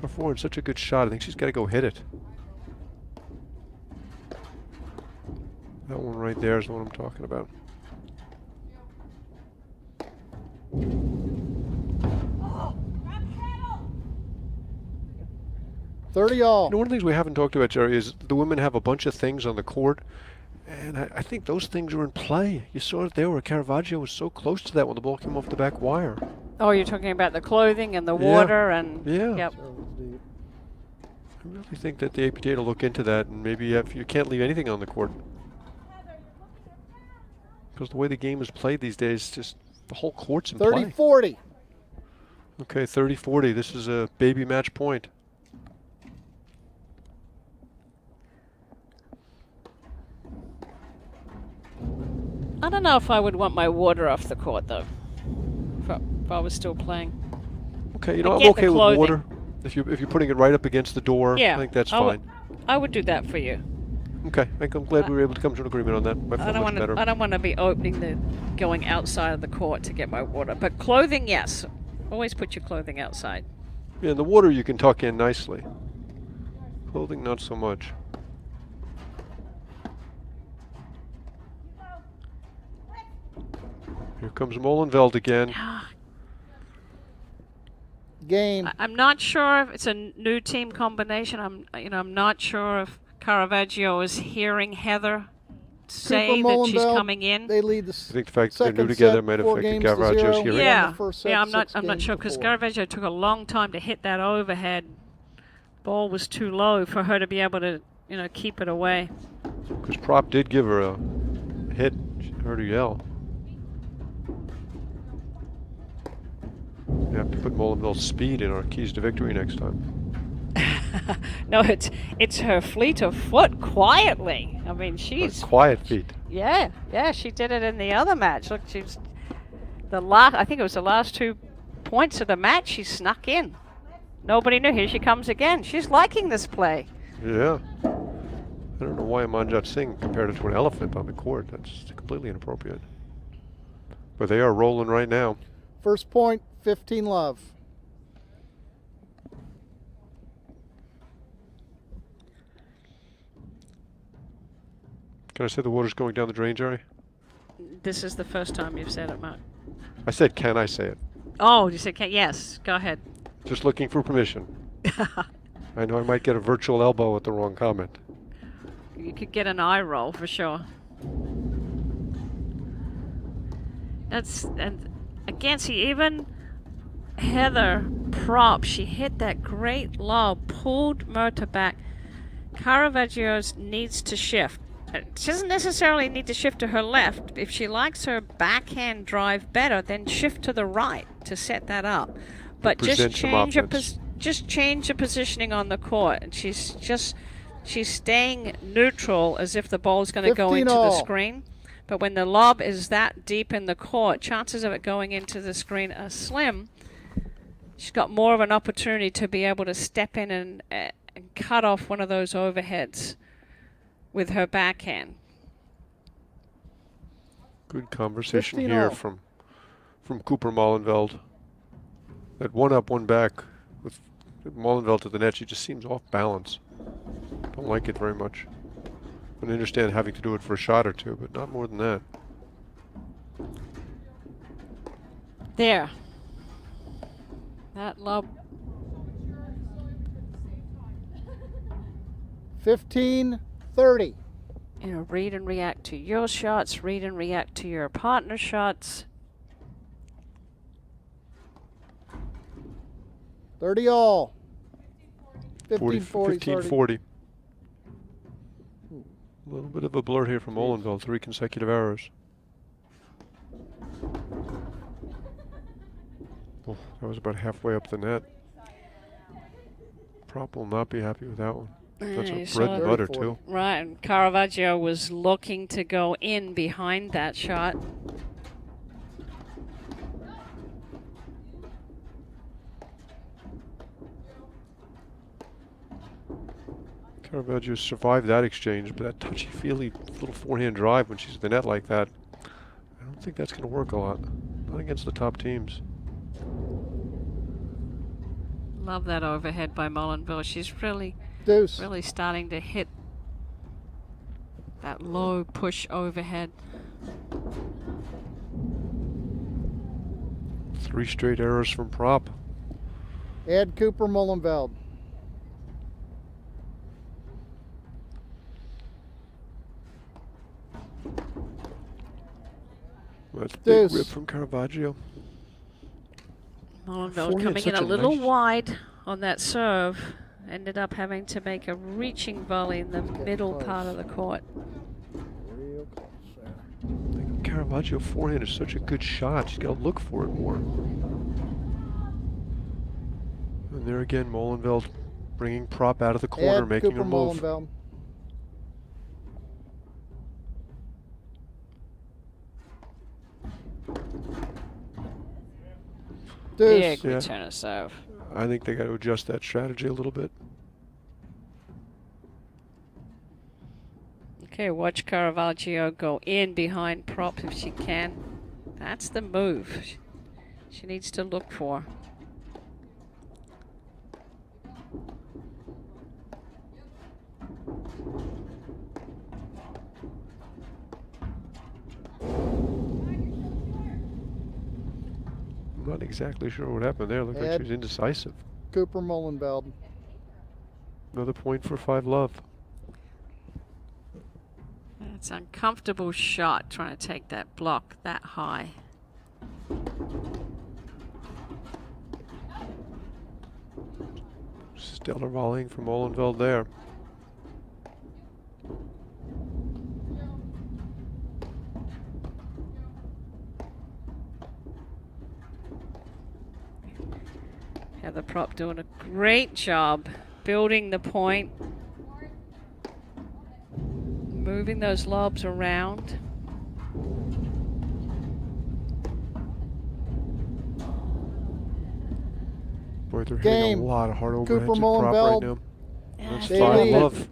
Her forehand's such a good shot. I think she's got to go hit it. That one right there is what I'm talking about. $30 all. You know, one of the things we haven't talked about, Jerry, is the women have a bunch of things on the court, and I think those things are in play. You saw it there where Caravaggio was so close to that when the ball came off the back wire. Oh, you're talking about the clothing and the water and... Yeah. Yep. I really think that the APTA will look into that, and maybe if you can't leave anything on the court. Because the way the game is played these days, just the whole court's in play. 30-40. Okay, 30-40. This is a baby match point. I don't know if I would want my water off the court, though, if I was still playing. Okay, you I know, I'm get the okay with clothing. water. If you're putting it right up against the door, Yeah, I think that's I would- fine. I would do that for you. Okay, I'm glad we were able to come to an agreement on that. I feel much better. I don't want to be going outside of the court to get my water. But clothing, yes. Always put your clothing outside. Yeah, and the water you can tuck in nicely. Clothing, not so much. Here comes Molenveld again. Game. I'm not sure if it's a new team combination. I'm not sure if Caravaggio is hearing Heather say that she's Molenveld, coming in. They lead the I think the fact that they're new second together set, might have 4 affected games to Caravaggio's 0. hearing. Yeah. Yeah, the first set, yeah. I'm not 6 sure games because before. Caravaggio took a long time to hit that overhead. Ball was too low for her to be able to, keep it away. Because Prop did give her a hit. She heard her yell. You have to put Molenveld's speed in our keys to victory next time. No, it's her fleet of foot quietly. I mean, she's Quiet feet. yeah. She did it in the other match. Look, she's I think it was the last 2 points of the match. She snuck in. Nobody knew. Here she comes again. She's liking this play. Yeah. I don't know why Manjot Singh compared it to an elephant on the court. That's completely inappropriate. But they are rolling right now. First point, 15 love. Can I say the water's going down the drain, Jerry? This is the first time you've said it, Mark. I said, can I say it? Oh, you said yes. Go ahead. Just looking for permission. I know I might get a virtual elbow at the wrong comment. You could get an eye roll for sure. And again, see, even Heather Prop, she hit that great lob, pulled Murta back. Caravaggio needs to shift. She doesn't necessarily need to shift to her left. If she likes her backhand drive better, then shift to the right to set that up. but just present some change her offense. just change the positioning on the court, and she's staying neutral as if the ball's going to go 15 into the all. screen. But when the lob is that deep in the court, chances of it going into the screen are slim. She's got more of an opportunity to be able to step in and cut off one of those overheads with her backhand. Good conversation 15 here all. from Cooper Mollenveld. That one up, one back with Mollenveld to the net. She just seems off balance. Don't like it very much. I understand having to do it for a shot or two, but not more than that. There. That lob. 15-30. You know, read and react to your shots, read and react to your partner's shots. 30 all. 40, 15-40. 15-40. A little bit of a blur here from Mollenveld. 3 consecutive errors. Oh, that was about halfway up the net. Prop will not be happy with that one. That's You a saw bread and butter, 30-40. too. Right, and Caravaggio was looking to go in behind that shot. Caravaggio survived that exchange, but that touchy-feely little forehand drive when she's at the net like that, I don't think that's going to work a lot. Not against the top teams. Love that overhead by Mollenville. She's really Deuce. starting to hit that low push overhead. 3 straight errors from Prop. Add Cooper Mullenveld. That's a big Deuce. rip from Caravaggio. Mollenville Forehand, coming in such a a little nice- wide on that serve. Ended up having to make a reaching volley in the Getting middle close. part of the court. Real close there. Caravaggio forehand is such a good shot. She's got to look for it more. And there again, Mollenveld bringing Prop out of the corner, Add making Cooper her move. Mullenveld. Deuce. Big Yeah. return of serve. I think they got to adjust that strategy a little bit. Okay, watch Caravaggio go in behind Prop if she can. That's the move she needs to look for. I'm not exactly sure what happened there. Looked like Add she was indecisive. Cooper Mullenveld. Another point for 5-love. It's an uncomfortable shot trying to take that block that high. Stellar volleying from Mollenveld there. Yeah, the Prop doing a great job building the point, moving those lobs around. Boy, they're hitting Game. a lot of hard Cooper overheads at Prop right Mullenveld. now. That's They 5-love.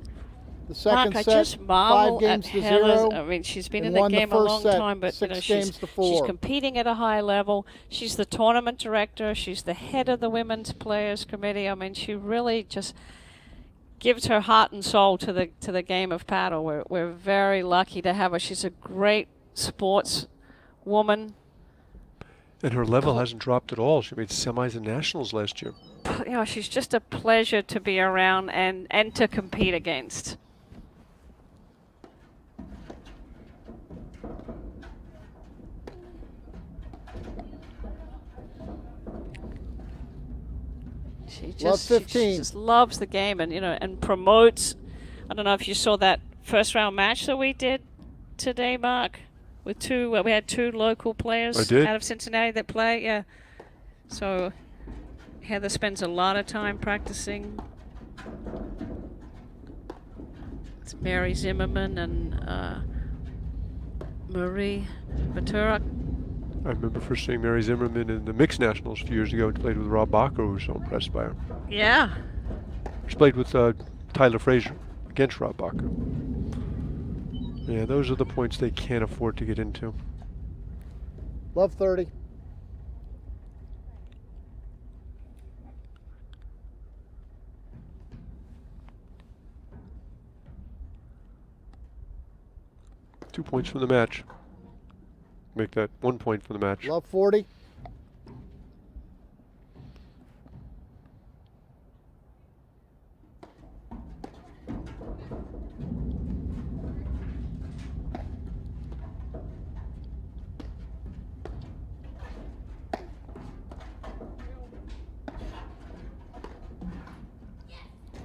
The second Mark, set, I just 5 marvel at games to Heather. 0. I mean, she's been and in the won the game a first long set, time, but 6 she's games to 4. competing at a high level. She's the tournament director. She's the head of the Women's Players Committee. I mean, she really just gives her heart and soul to the game of paddle. We're very lucky to have her. She's a great sports woman. And her level hasn't dropped at all. She made semis and nationals last year. You know, she's just a pleasure to be around and to compete against. She just, Love she 15. just loves the game and, you know, and promotes. I don't know if you saw that first round match that we did today, Mark, with we had 2 local players I did. out of Cincinnati that play. Yeah. So Heather spends a lot of time practicing. It's Mary Zimmerman and Marie Ventura. I remember first seeing Mary Zimmerman in the mixed nationals a few years ago and played with Rob Bacher, who was so impressed by her. Yeah. She played with Tyler Frazier against Rob Bacher. Yeah, those are the points they can't afford to get into. Love 30. Two points from the match. Make that 1 point from the match. Love 40.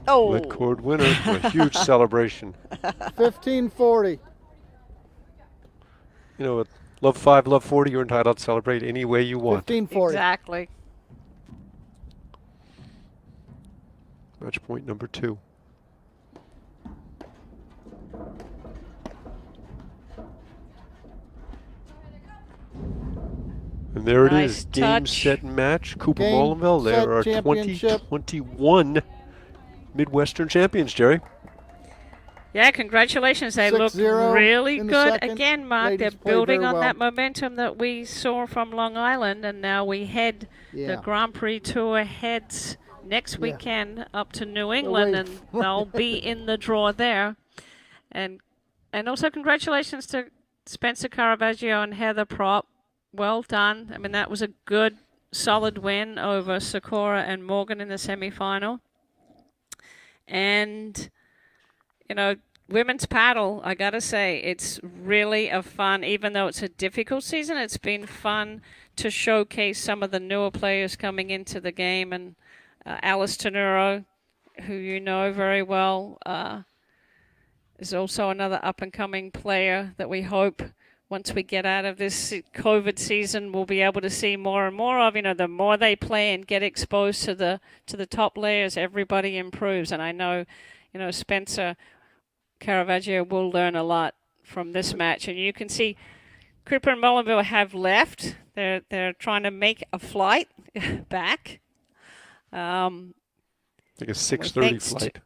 Oh. Lead cord winner. A huge celebration. 1540. You know, with love 5, love 40, you're entitled to celebrate any way you want. 1540. Exactly. Match point number 2. And there Nice it is. Game, touch. set, match. Cooper Game, Mullenville. set, There are championship. 2021 Midwestern champions, Jerry. Yeah, congratulations. They look 6-0 really in the good. second. Again, Mark, Ladies they're played building very on well. that momentum that we saw from Long Island, and now we head the Yeah. Grand Prix Tour heads next Yeah. weekend up to New England, wait. and they'll be in the draw there. And also congratulations to Spencer Caravaggio and Heather Prop. Well done. I mean, that was a good, solid win over Sakura and Morgan in the semifinal. And, you know, women's paddle, I got to say, it's really a fun, even though it's a difficult season, it's been fun to showcase some of the newer players coming into the game. And Alice Tenuro, who you know very well, is also another up-and-coming player that we hope once we get out of this COVID season, we'll be able to see more and more of. You know, the more they play and get exposed to the top layers, everybody improves. And I know, you know, Spencer Caravaggio will learn a lot from this match. And you can see Cooper and Mullenville have left. They're trying to make a flight back. I think a 6:30 flight.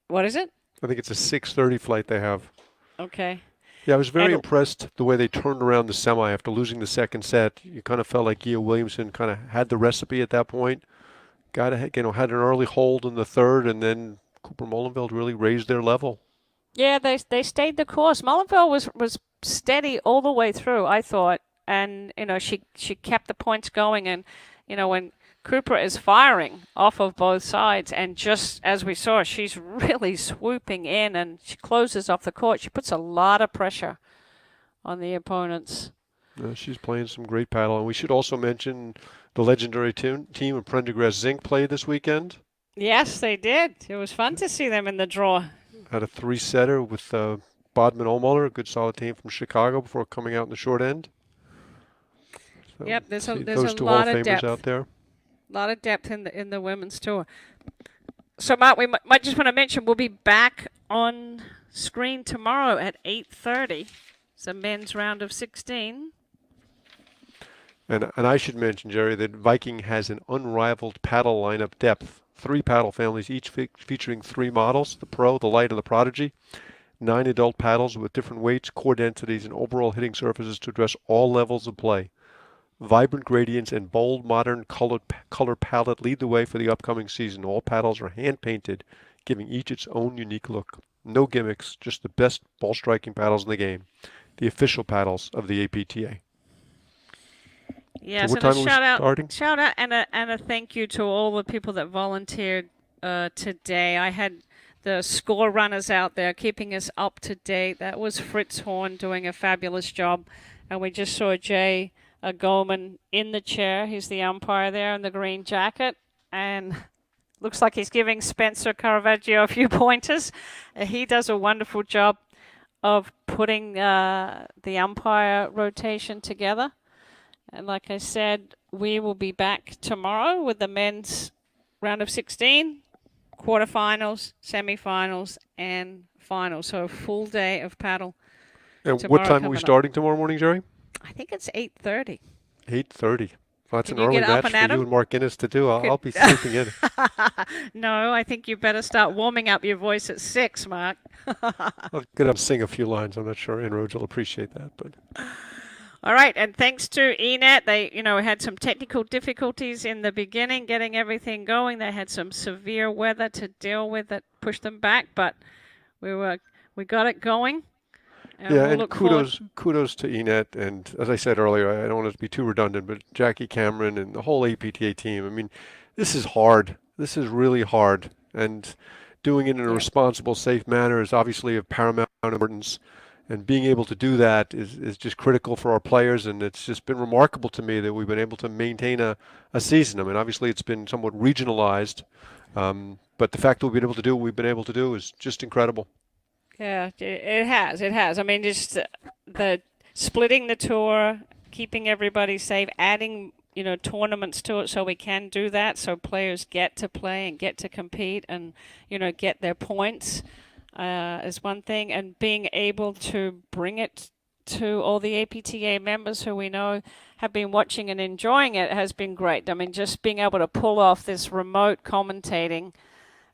What is it? I think it's a 6:30 flight they have. Okay. Yeah, I was very And- impressed the way they turned around the semi after losing the second set. You kind of felt like Gia Williamson kind of had the recipe at that point. Had an early hold in the third, and then Cooper Mullenville really raised their level. Yeah, they stayed the course. Mullenville was steady all the way through, I thought, and you know she kept the points going. And you know when Cooper is firing off of both sides, and just as we saw, she's really swooping in and she closes off the court. She puts a lot of pressure on the opponents. She's playing some great paddle, and we should also mention the legendary team of Prendergast Zink played this weekend. Yes, they did. It was fun to see them in the draw. Had a 3-setter with Bodman Ohlmuller, a good solid team from Chicago, before coming out in the short end. So Yep, there's a those two lot Hall of of depth. Famers out there. A lot of depth in the women's tour. So, Mark, we might just want to mention we'll be back on screen tomorrow at 8:30. It's a men's round of 16. And I should mention, Jerry, that Viking has an unrivaled paddle lineup depth. 3 paddle families, each featuring 3 models, the Pro, the Light, and the Prodigy. 9 adult paddles with different weights, core densities, and overall hitting surfaces to address all levels of play. Vibrant gradients and bold, modern color palette lead the way for the upcoming season. All paddles are hand-painted, giving each its own unique look. No gimmicks, just the best ball-striking paddles in the game. The official paddles of the APTA. Yes, So what and time a are we starting? shout out and a thank you to all the people that volunteered today. I had the score runners out there keeping us up to date. That was Fritz Horn doing a fabulous job. And we just saw Jay Goldman in the chair. He's the umpire there in the green jacket. And looks like he's giving Spencer Caravaggio a few pointers. He does a wonderful job of putting the umpire rotation together. And like I said, we will be back tomorrow with the men's round of 16, quarterfinals, semifinals, and finals. So a full day of paddle. And what Tomorrow time are we coming up. starting tomorrow morning, Jerry? I think it's 8:30. 8:30. Well, that's Can an you early get up match and for at 'em? you and Mark Guinness to do. I'll be sleeping in. No, I think you better start warming up your voice at 6, Mark. I'll get up and sing a few lines. I'm not sure Inroads will appreciate that, but All right, and thanks to ENET, they had some technical difficulties in the beginning getting everything going. They had some severe weather to deal with that pushed them back, but we got it going. And yeah, we'll and look kudos to ENET, and as I said earlier, I don't want it to be too redundant, but Jackie Cameron and the whole APTA team. I mean, this is hard. This is really hard, and doing it in a responsible, safe manner is obviously of paramount importance. And being able to do that is just critical for our players, and it's just been remarkable to me that we've been able to maintain a season. I mean, obviously it's been somewhat regionalized, but the fact that we've been able to do what we've been able to do is just incredible. Yeah, it has. It has. I mean, just the splitting the tour, keeping everybody safe, adding tournaments to it so we can do that, so players get to play and get to compete and get their points is one thing, and being able to bring it to all the APTA members who we know have been watching and enjoying it has been great. I mean, just being able to pull off this remote commentating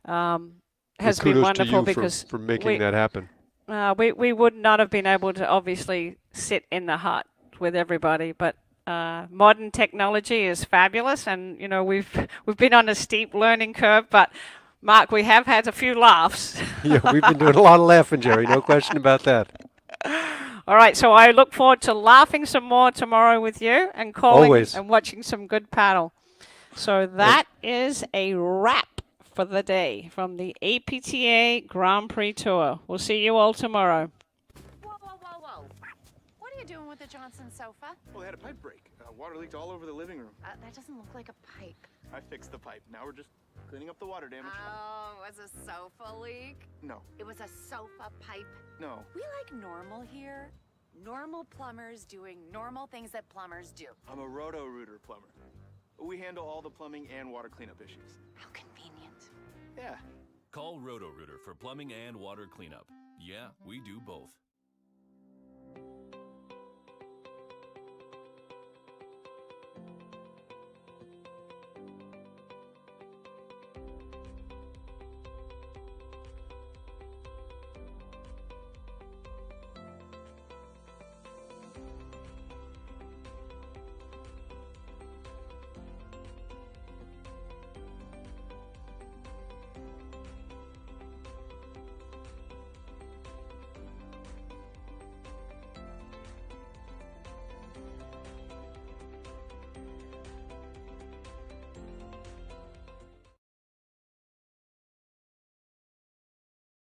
has been wonderful because for making that happen. We would not have been able to obviously sit in the hut with everybody, but modern technology is fabulous, and we've been on a steep learning curve, but Mark, we have had a few laughs. Yeah, we've been doing a lot of laughing, Jerry. No question about that. All right, so I look forward to laughing some more tomorrow with you and calling Always. and watching some good paddle. So that is a wrap for the day from the APTA Grand Prix Tour. We'll see you all tomorrow. Whoa, whoa, whoa, whoa. What are you doing with the Johnson sofa? Well, they had a pipe break. Water leaked all over the living room. That doesn't look like a pipe. I fixed the pipe. Now we're just cleaning up the water damage. Oh, it was a sofa leak? No. It was a sofa pipe? No. We like normal here. Normal plumbers doing normal things that plumbers do. I'm a Roto-Rooter plumber. We handle all the plumbing and water cleanup issues. How convenient. Yeah. Call Roto-Rooter for plumbing and water cleanup. Yeah, we do both.